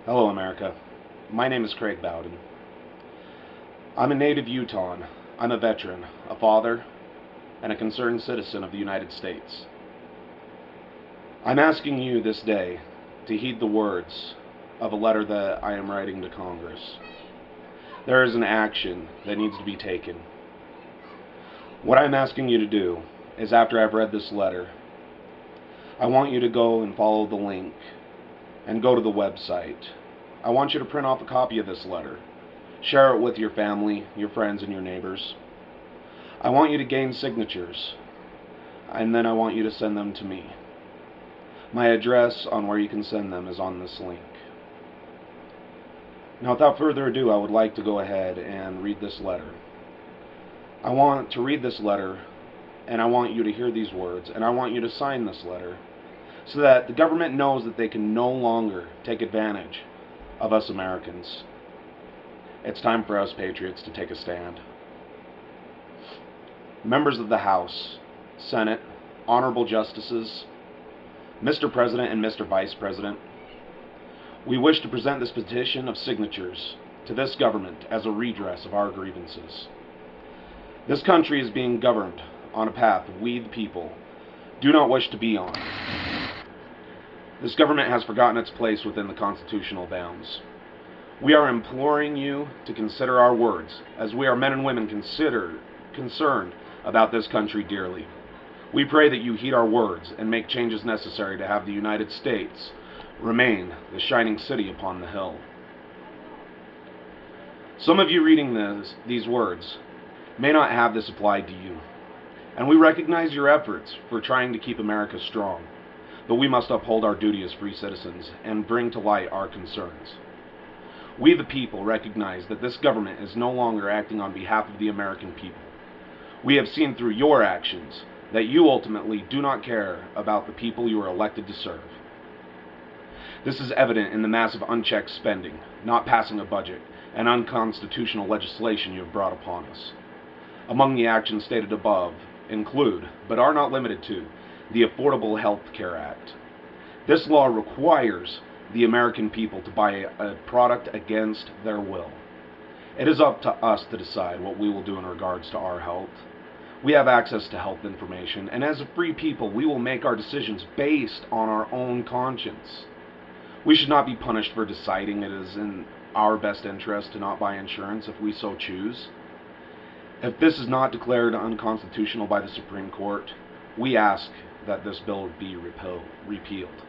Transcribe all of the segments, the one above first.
Hello, America. My name is Craig Bowden. I'm a native Utahn. I'm a veteran, a father, and a concerned citizen of the United States. I'm asking you this day to heed the words of a letter that I am writing to Congress. There is an action that needs to be taken. What I'm asking you to do is, after I've read this letter, I want you to go and follow the link and go to the website. I want you to print off a copy of this letter. Share it with your family, your friends, and your neighbors. I want you to gain signatures, and then I want you to send them to me. My address on where you can send them is on this link. Now, without further ado, I would like to go ahead and read this letter. I want to read this letter, and I want you to hear these words, and I want you to sign this letter so that the government knows that they can no longer take advantage of us Americans. It's time for us patriots to take a stand. Members of the House, Senate, honorable justices, Mr. President and Mr. Vice President, we wish to present this petition of signatures to this government as a redress of our grievances. This country is being governed on a path we, the people, do not wish to be on. This government has forgotten its place within the constitutional bounds. We are imploring you to consider our words, as we are men and women concerned about this country dearly. We pray that you heed our words and make changes necessary to have the United States remain the shining city upon the hill. Some of you reading these words may not have this applied to you, and we recognize your efforts for trying to keep America strong, but we must uphold our duty as free citizens and bring to light our concerns. We, the people, recognize that this government is no longer acting on behalf of the American people. We have seen through your actions that you ultimately do not care about the people you are elected to serve. This is evident in the massive unchecked spending, not passing a budget, and unconstitutional legislation you have brought upon us. Among the actions stated above include, but are not limited to, the Affordable Health Care Act. This law requires the American people to buy a product against their will. It is up to us to decide what we will do in regards to our health. We have access to health information, and as a free people, we will make our decisions based on our own conscience. We should not be punished for deciding it is in our best interest to not buy insurance if we so choose. If this is not declared unconstitutional by the Supreme Court, we ask that this bill be repealed.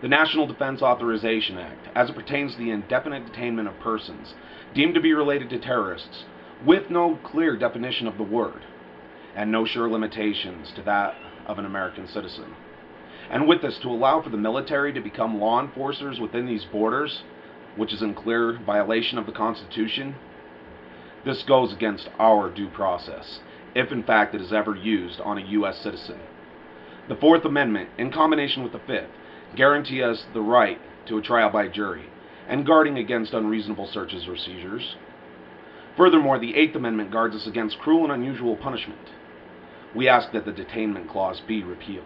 The National Defense Authorization Act, as it pertains to the indefinite detainment of persons deemed to be related to terrorists, with no clear definition of the word, and no sure limitations to that of an American citizen. And with this, to allow for the military to become law enforcers within these borders, which is in clear violation of the Constitution, this goes against our due process, if in fact it is ever used on a U.S. citizen. The Fourth Amendment, in combination with the Fifth, guarantee us the right to a trial by jury, and guarding against unreasonable searches or seizures. Furthermore, the Eighth Amendment guards us against cruel and unusual punishment. We ask that the detainment clause be repealed.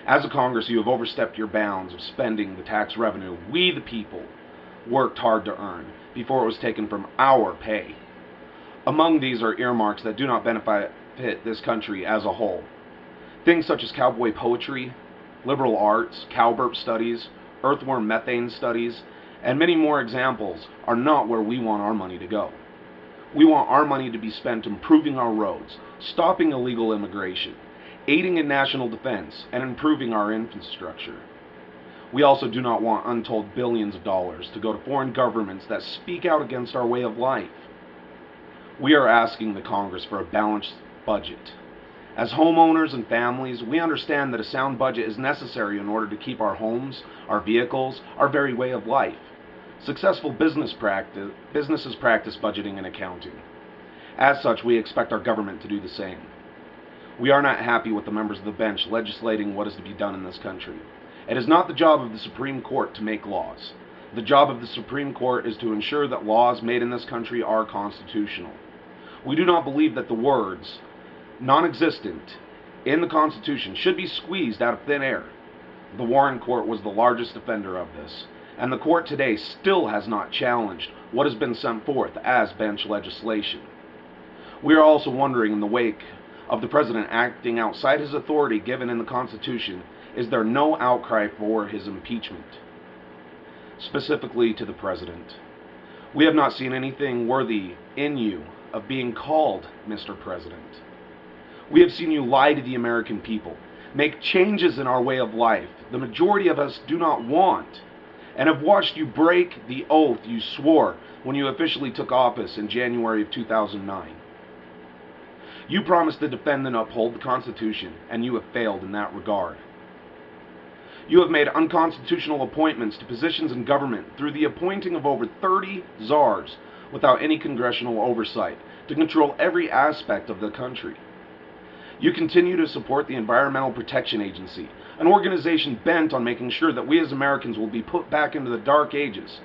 As a Congress, you have overstepped your bounds of spending the tax revenue we, the people, worked hard to earn before it was taken from our pay. Among these are earmarks that do not benefit this country as a whole. Things such as cowboy poetry, liberal arts, cowburp studies, earthworm methane studies, and many more examples are not where we want our money to go. We want our money to be spent improving our roads, stopping illegal immigration, aiding in national defense, and improving our infrastructure. We also do not want untold billions of dollars to go to foreign governments that speak out against our way of life. We are asking the Congress for a balanced budget. As homeowners and families, we understand that a sound budget is necessary in order to keep our homes, our vehicles, our very way of life. Successful businesses practice budgeting and accounting. As such, we expect our government to do the same. We are not happy with the members of the bench legislating what is to be done in this country. It is not the job of the Supreme Court to make laws. The job of the Supreme Court is to ensure that laws made in this country are constitutional. We do not believe that the words non-existent in the Constitution should be squeezed out of thin air. The Warren Court was the largest offender of this, and the court today still has not challenged what has been sent forth as bench legislation. We are also wondering, in the wake of the president acting outside his authority given in the Constitution, is there no outcry for his impeachment? Specifically to the president. We have not seen anything worthy in you of being called Mr. President. We have seen you lie to the American people, make changes in our way of life the majority of us do not want, and have watched you break the oath you swore when you officially took office in January of 2009. You promised to defend and uphold the Constitution, and you have failed in that regard. You have made unconstitutional appointments to positions in government through the appointing of over 30 czars without any congressional oversight to control every aspect of the country. You continue to support the Environmental Protection Agency, an organization bent on making sure that we as Americans will be put back into the dark ages.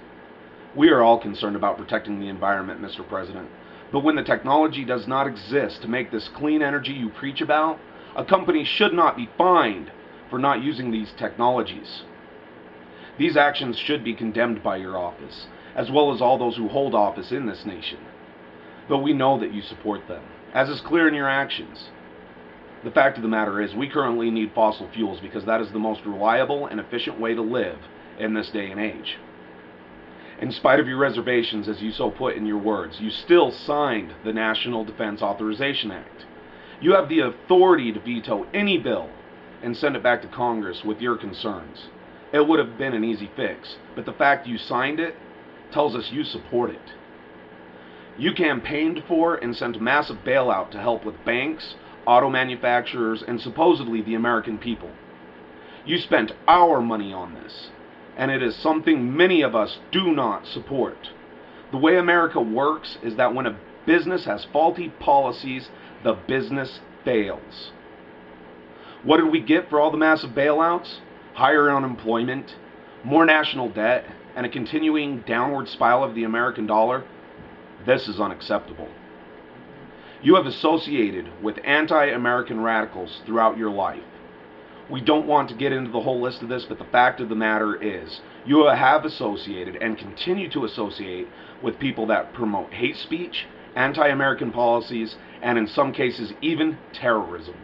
We are all concerned about protecting the environment, Mr. President, but when the technology does not exist to make this clean energy you preach about, a company should not be fined for not using these technologies. These actions should be condemned by your office, as well as all those who hold office in this nation. But we know that you support them, as is clear in your actions. The fact of the matter is, we currently need fossil fuels because that is the most reliable and efficient way to live in this day and age. In spite of your reservations, as you so put in your words, you still signed the National Defense Authorization Act. You have the authority to veto any bill and send it back to Congress with your concerns. It would have been an easy fix, but the fact you signed it tells us you support it. You campaigned for and sent massive bailout to help with banks, auto manufacturers, and supposedly the American people. You spent our money on this, and it is something many of us do not support. The way America works is that when a business has faulty policies, the business fails. What did we get for all the massive bailouts? Higher unemployment, more national debt, and a continuing downward spiral of the American dollar? This is unacceptable. You have associated with anti-American radicals throughout your life. We don't want to get into the whole list of this, but the fact of the matter is, you have associated and continue to associate with people that promote hate speech, anti-American policies, and in some cases even terrorism.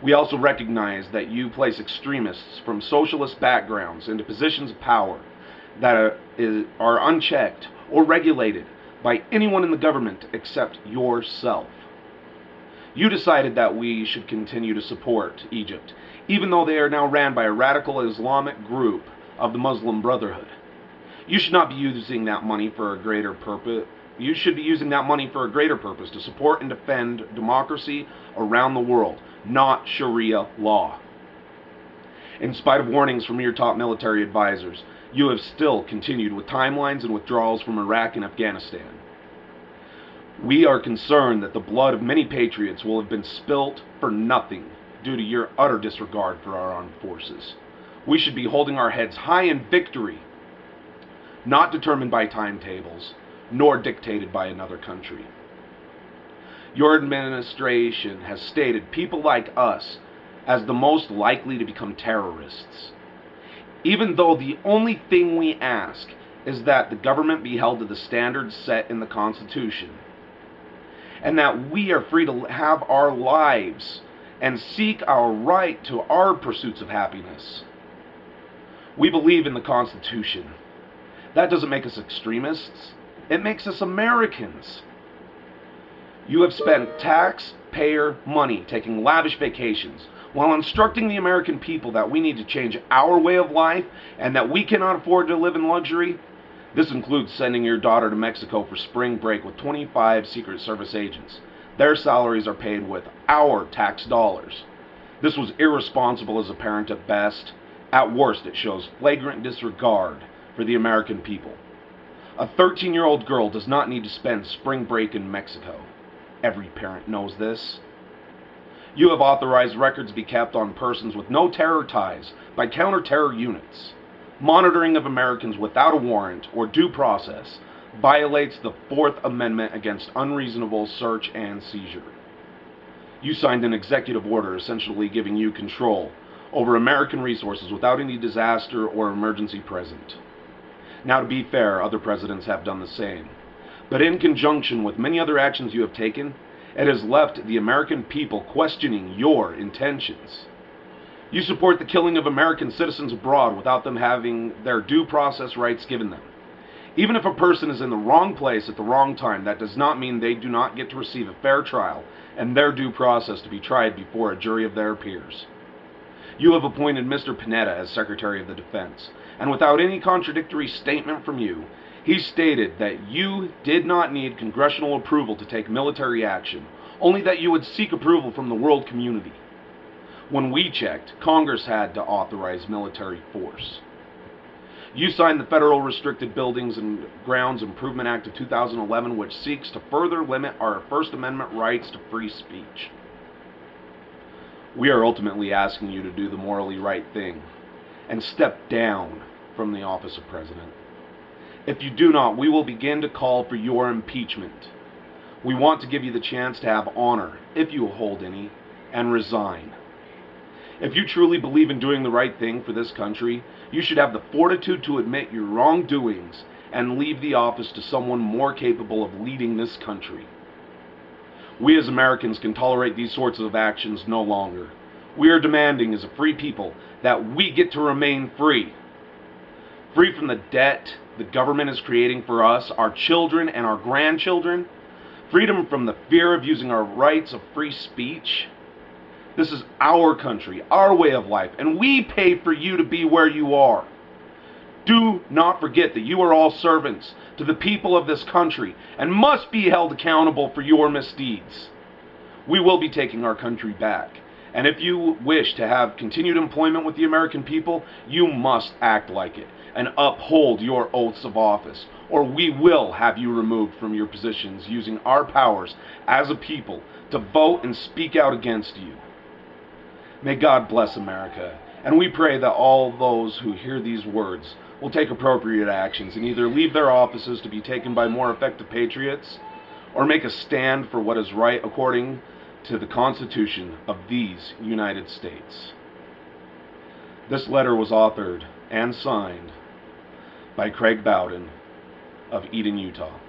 We also recognize that you place extremists from socialist backgrounds into positions of power that are unchecked or regulated by anyone in the government except yourself. You decided that we should continue to support Egypt, even though they are now ran by a radical Islamic group of the Muslim Brotherhood. You should not be using that money for a greater purpose. You should be using that money for a greater purpose, to support and defend democracy around the world, not Sharia law. In spite of warnings from your top military advisors, you have still continued with timelines and withdrawals from Iraq and Afghanistan. We are concerned that the blood of many patriots will have been spilt for nothing due to your utter disregard for our armed forces. We should be holding our heads high in victory, not determined by timetables, nor dictated by another country. Your administration has stated people like us as the most likely to become terrorists, even though the only thing we ask is that the government be held to the standards set in the Constitution, and that we are free to have our lives and seek our right to our pursuits of happiness. We believe in the Constitution. That doesn't make us extremists. It makes us Americans. You have spent taxpayer money taking lavish vacations while instructing the American people that we need to change our way of life and that we cannot afford to live in luxury. This includes sending your daughter to Mexico for spring break with 25 Secret Service agents. Their salaries are paid with our tax dollars. This was irresponsible as a parent at best. At worst, it shows flagrant disregard for the American people. A 13-year-old girl does not need to spend spring break in Mexico. Every parent knows this. You have authorized records be kept on persons with no terror ties by counter-terror units. Monitoring of Americans without a warrant or due process violates the Fourth Amendment against unreasonable search and seizure. You signed an executive order essentially giving you control over American resources without any disaster or emergency present. Now, to be fair, other presidents have done the same. But in conjunction with many other actions you have taken, it has left the American people questioning your intentions. You support the killing of American citizens abroad without them having their due process rights given them. Even if a person is in the wrong place at the wrong time, that does not mean they do not get to receive a fair trial and their due process to be tried before a jury of their peers. You have appointed Mr. Panetta as Secretary of the Defense, and without any contradictory statement from you, he stated that you did not need congressional approval to take military action, only that you would seek approval from the world community. When we checked, Congress had to authorize military force. You signed the Federal Restricted Buildings and Grounds Improvement Act of 2011, which seeks to further limit our First Amendment rights to free speech. We are ultimately asking you to do the morally right thing and step down from the office of President. If you do not, we will begin to call for your impeachment. We want to give you the chance to have honor, if you hold any, and resign. If you truly believe in doing the right thing for this country, you should have the fortitude to admit your wrongdoings and leave the office to someone more capable of leading this country. We as Americans can tolerate these sorts of actions no longer. We are demanding as a free people that we get to remain free. Free from the debt the government is creating for us, our children, and our grandchildren. Freedom from the fear of using our rights of free speech. This is our country, our way of life, and we pay for you to be where you are. Do not forget that you are all servants to the people of this country and must be held accountable for your misdeeds. We will be taking our country back, and if you wish to have continued employment with the American people, you must act like it and uphold your oaths of office, or we will have you removed from your positions using our powers as a people to vote and speak out against you. May God bless America, and we pray that all those who hear these words will take appropriate actions and either leave their offices to be taken by more effective patriots or make a stand for what is right according to the Constitution of these United States. This letter was authored and signed by Craig Bowden of Eden, Utah.